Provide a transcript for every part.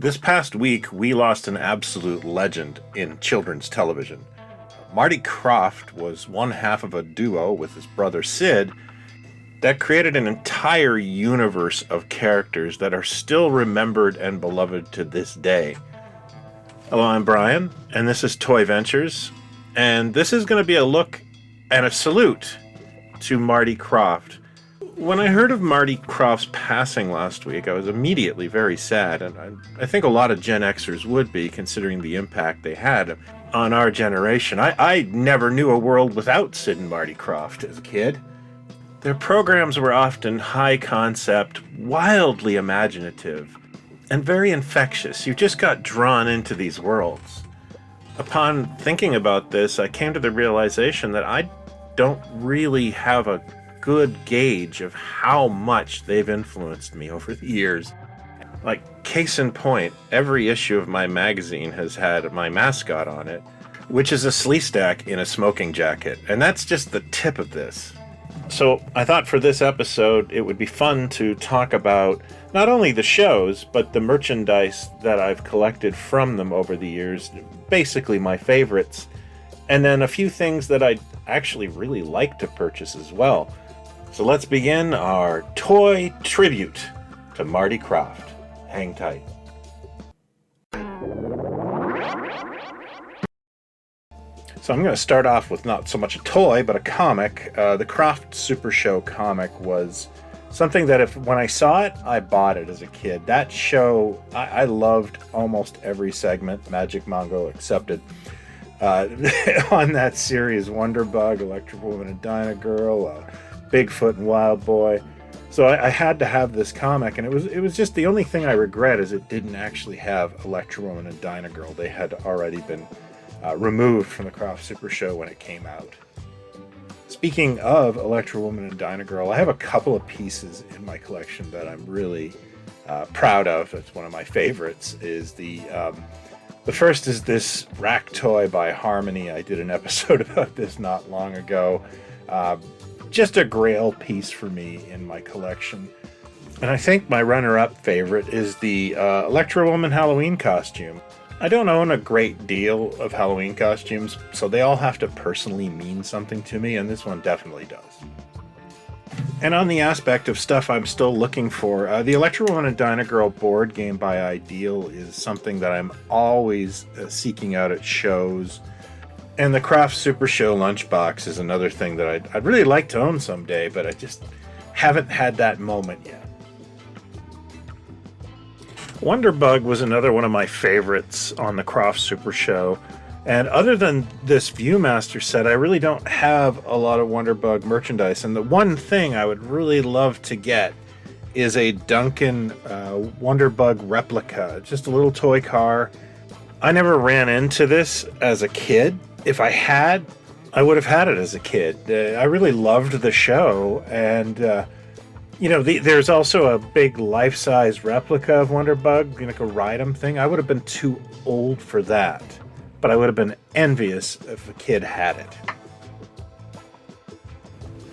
This past week, we lost an absolute legend in children's television. Marty Krofft was one half of a duo with his brother Sid that created an entire universe of characters that are still remembered and beloved to this day. Hello, I'm Brian, and this is Toy Ventures, and this is going to be a look and a salute to Marty Krofft. When I heard of Marty Kroft's passing last week, I was immediately very sad, and I think a lot of Gen Xers would be, considering the impact they had on our generation. I never knew a world without Sid and Marty Krofft as a kid. Their programs were often high concept, wildly imaginative, and very infectious. You just got drawn into these worlds. Upon thinking about this, I came to the realization that I don't really have a good gauge of how much they've influenced me over the years. Like, case in point, every issue of my magazine has had my mascot on it, which is a Sleestak in a smoking jacket, and that's just the tip of this. So I thought for this episode it would be fun to talk about not only the shows, but the merchandise that I've collected from them over the years, basically my favorites, and then a few things that I'd actually really like to purchase as well. So let's begin our toy tribute to Marty Krofft. Hang tight. So I'm going to start off with not so much a toy, but a comic. The Krofft Super Show comic was something that when I saw it, I bought it as a kid. That show, I loved almost every segment, Magic Mongo accepted. On that series, Wonderbug, Electrawoman and Dynagirl, Bigfoot and Wildboy. So I had to have this comic, and it was just the only thing I regret is it didn't actually have Electrawoman and Dynagirl. They had already been removed from the Krofft Super Show when it came out. Speaking of Electrawoman and Dynagirl, I have a couple of pieces in my collection that I'm really proud of. It's one of my favorites. Is the first is this rack toy by Harmony. I did an episode about this not long ago. Just a grail piece for me in my collection. And I think my runner-up favorite is the Electrawoman Halloween costume. I don't own a great deal of Halloween costumes, so they all have to personally mean something to me, and this one definitely does. And on the aspect of stuff I'm still looking for, the Electrawoman and Dynagirl board game by Ideal is something that I'm always seeking out at shows. And the Krofft Super Show lunchbox is another thing that I'd really like to own someday, but I just haven't had that moment yet. Wonderbug was another one of my favorites on the Krofft Super Show. And other than this Viewmasters set, I really don't have a lot of Wonderbug merchandise. And the one thing I would really love to get is a Duncan Wonderbug replica, just a little toy car. I never ran into this as a kid. If I had, I would have had it as a kid. I really loved the show, and there's also a big life-size replica of Wonderbug, like a ride-em thing. I would have been too old for that, but I would have been envious if a kid had it.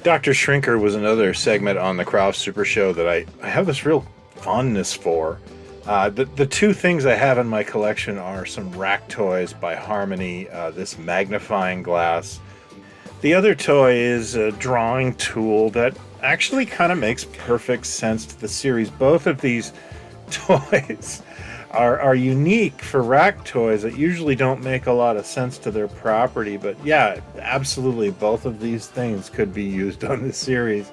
Dr. Shrinker was another segment on the Krofft Super Show that I have this real fondness for. The two things I have in my collection are some rack toys by Harmony, this magnifying glass. The other toy is a drawing tool that actually kind of makes perfect sense to the series. Both of these toys are unique for rack toys that usually don't make a lot of sense to their property, but yeah, absolutely both of these things could be used on the series.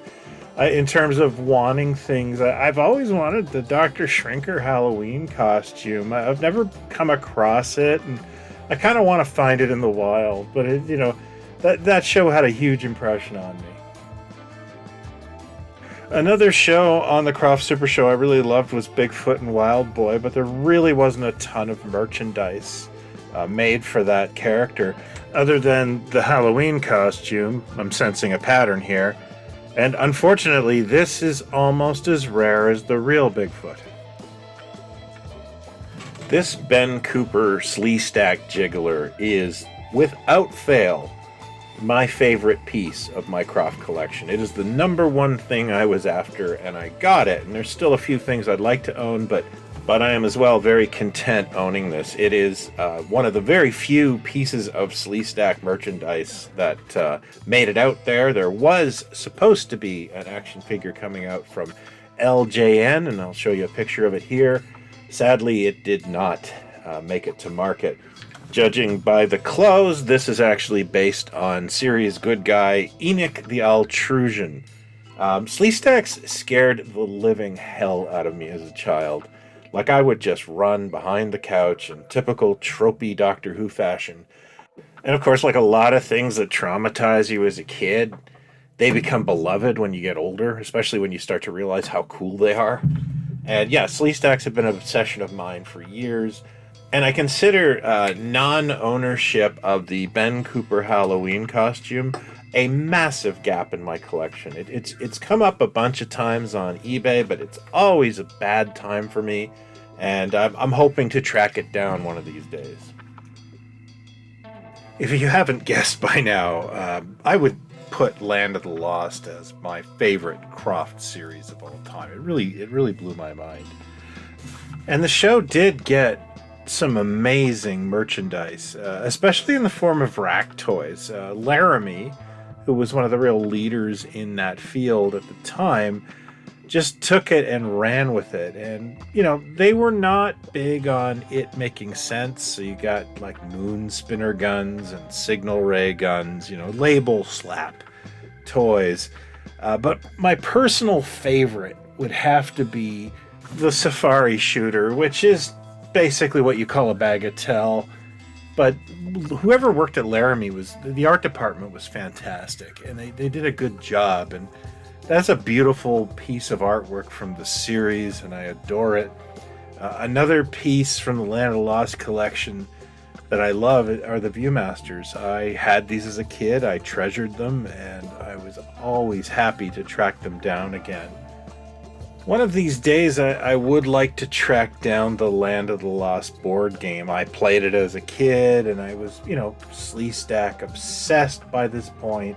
In terms of wanting things, I've always wanted the Dr. Shrinker Halloween costume. I've never come across it, and I kind of want to find it in the wild, but that show had a huge impression on me. Another show on the Krofft Super Show I really loved was Bigfoot and Wildboy, but there really wasn't a ton of merchandise made for that character, other than the Halloween costume. I'm sensing a pattern here. And unfortunately, this is almost as rare as the real Bigfoot. This Ben Cooper Sleestak jiggler is, without fail, my favorite piece of my Krofft collection. It is the number one thing I was after, and I got it. And there's still a few things I'd like to own, but but I am as well very content owning this. It is one of the very few pieces of SLE Stack merchandise that made it out there. There was supposed to be an action figure coming out from LJN, and I'll show you a picture of it here. Sadly, it did not make it to market. Judging by the clothes, this is actually based on series good guy Enoch the Altrusian. Sleestaks scared the living hell out of me as a child. Like, I would just run behind the couch in typical tropey Doctor Who fashion. And of course, like a lot of things that traumatize you as a kid, they become beloved when you get older, especially when you start to realize how cool they are. And yeah, Sleestaks have been an obsession of mine for years. And I consider non-ownership of the Ben Cooper Halloween costume a massive gap in my collection. It's come up a bunch of times on eBay, but it's always a bad time for me, and I'm hoping to track it down one of these days. If you haven't guessed by now, I would put Land of the Lost as my favorite Krofft series of all time. It really blew my mind. And the show did get some amazing merchandise, especially in the form of rack toys. Laramie, who was one of the real leaders in that field at the time, just took it and ran with it. And, you know, they were not big on it making sense. So you got like moon spinner guns and signal ray guns, you know, label slap toys. But my personal favorite would have to be the Safari Shooter, which is basically what you call a bagatelle. But whoever worked at Laramie, the art department was fantastic, and they did a good job. And that's a beautiful piece of artwork from the series, and I adore it. Another piece from the Land of the Lost collection that I love are the Viewmasters. I had these as a kid, I treasured them, and I was always happy to track them down again. One of these days, I would like to track down the Land of the Lost board game. I played it as a kid, and I was, you know, SLE Stack obsessed by this point.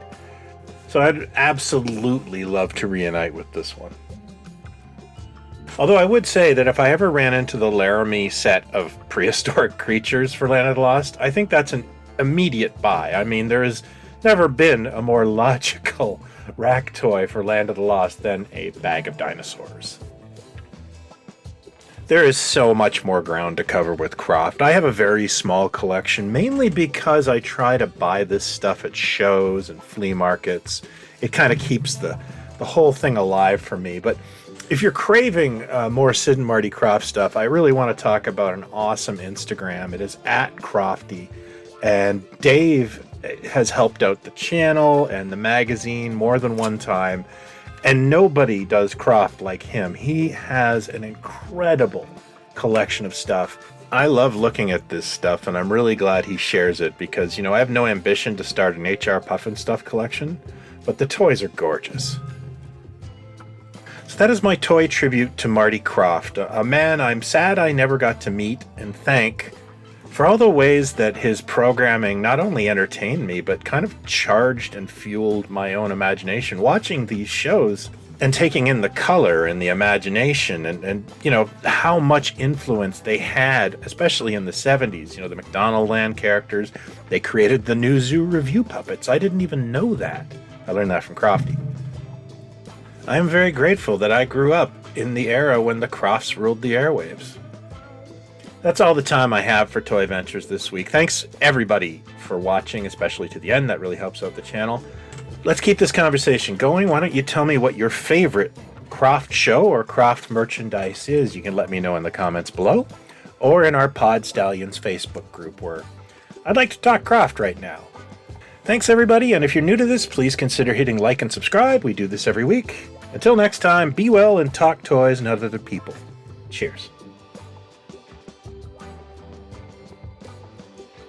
So I'd absolutely love to reunite with this one. Although I would say that if I ever ran into the Laramie set of prehistoric creatures for Land of the Lost, I think that's an immediate buy. I mean, there has never been a more logical rack toy for Land of the Lost than a bag of dinosaurs. There is so much more ground to cover with Krofft. I have a very small collection, mainly because I try to buy this stuff at shows and flea markets. It kind of keeps the whole thing alive for me. But if you're craving more Sid and Marty Krofft stuff, I really want to talk about an awesome Instagram. It is @Krofty, and Dave has helped out the channel and the magazine more than one time, and nobody does Krofft like him. He has an incredible collection of stuff. I love looking at this stuff, and I'm really glad he shares it because, you know, I have no ambition to start an HR Pufnstuff collection, but the toys are gorgeous. So that is my toy tribute to Marty Krofft, a man I'm sad I never got to meet and thank for all the ways that his programming not only entertained me, but kind of charged and fueled my own imagination. Watching these shows and taking in the color and the imagination and you know, how much influence they had, especially in the 70s. You know, the McDonaldland characters, they created the New Zoo review puppets. I didn't even know that. I learned that from Krofty. I am very grateful that I grew up in the era when the Kroffts ruled the airwaves. That's all the time I have for Toy Ventures this week. Thanks, everybody, for watching, especially to the end. That really helps out the channel. Let's keep this conversation going. Why don't you tell me what your favorite Krofft show or Krofft merchandise is? You can let me know in the comments below or in our Pod Stallions Facebook group, where I'd like to talk Krofft right now. Thanks, everybody, and if you're new to this, please consider hitting like and subscribe. We do this every week. Until next time, be well and talk toys and other people. Cheers.